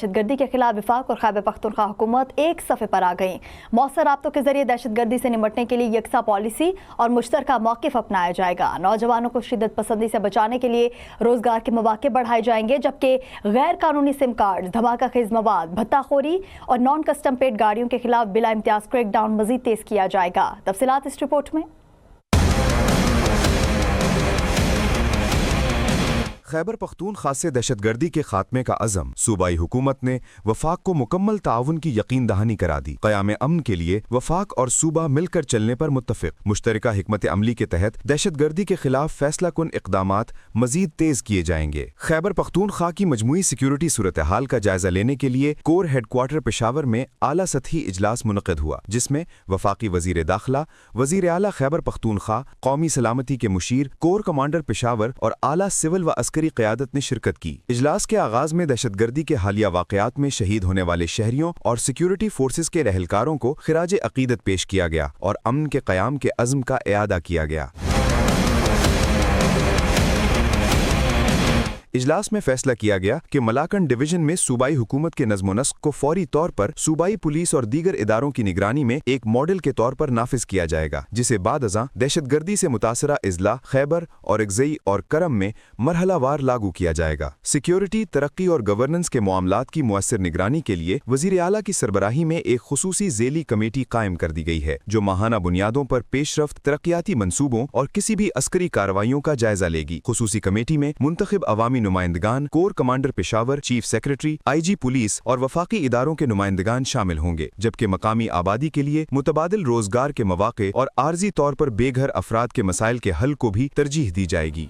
दहशत गर्दी के खिलाफ वफाक और खैबर पख्तूनख्वा हुकूमत एक सफ़े पर आ गई। मौसर राब्तों के जरिए दहशत गर्दी से निपटने के लिए यकसा पॉलिसी और मुश्तरका मौक़िफ़ अपनाया जाएगा। नौजवानों को शिद्दत पसंदी से बचाने के लिए रोज़गार के मौके बढ़ाए जाएंगे, जबकि गैर कानूनी सिम कार्ड, धमाका खेज मवाद, भत्ताखोरी और नॉन कस्टम पेड गाड़ियों के खिलाफ बिला इम्तियाज क्रैकडाउन मजीद तेज किया जाएगा। तफसीलात इस रिपोर्ट में। खैबर पख्तूनख्वा से दहशतगर्दी के खात्मे का अज़म सूबाई हुकूमत ने वफाक को मुकम्मल ताउन की यकीन दहानी करा दी। क़याम अमन के लिए वफाक और सूबा मिलकर चलने पर मुत्तफ़िक़। मुश्तरका हिकमत अमली के तहत दहशतगर्दी के खिलाफ फैसला कुन इक़दामात मज़ीद तेज़ किए जाएंगे। खैबर पख्तूनख्वा की मजमूई सिक्योरिटी सूरत हाल का जायजा लेने के लिए कोर हेडक्वार्टर पेशावर में आला सतही इजलास मुनक़िद हुआ, जिसमें वफाकी वज़ीर दाखिला, वज़ीर आला खैबर पख्तूनख्वा, कौमी सलामती के मुशीर, कोर कमांडर पेशावर और आला सिविल व अस्करी क़यादत ने शिरकत की। इजलास के आगाज में दहशतगर्दी के हालिया वाक़यात में शहीद होने वाले शहरियों और सिक्योरिटी फोर्सेस के रहलकारों को खिराज अक़ीदत पेश किया गया और अमन के क़याम के अज़्म का इआदा किया गया। इजलास में फैसला किया गया कि मलाकन डिवीजन में सूबाई हुकूमत के नज़्म नस्क को फौरी तौर पर सूबाई पुलिस और दीगर इदारों की निगरानी में एक मॉडल के तौर पर नाफिज किया जाएगा, जिसे बाद अज़ां दहशतगर्दी से मुतासरा इजला, खैबर और अगज़ई और करम में मरहलावार लागू किया जाएगा। सिक्योरिटी, तरक्की और गवर्नेंस के मामलात की मुअस्सर निगरानी के लिए वज़ीर आला की सरबराही में एक खुसूसी ज़ेली कमेटी कायम कर दी गई है, जो माहाना बुनियादों पर पेशरफ्त, तरक्याती मंसूबों और किसी भी अस्करी कार्रवाइयों का जायजा लेगी। खुसूसी कमेटी में मुंतखब अवामी नुमाइंदगान, core commander Peshawar, chief secretary, IG police और वफाकी इदारों के नुमाइंदगान शामिल होंगे, जबकि मकामी आबादी के लिए मुतबादिल रोजगार के मौके और आर्जी तौर पर बेघर अफराद के मसाइल के हल को भी तरजीह दी जाएगी।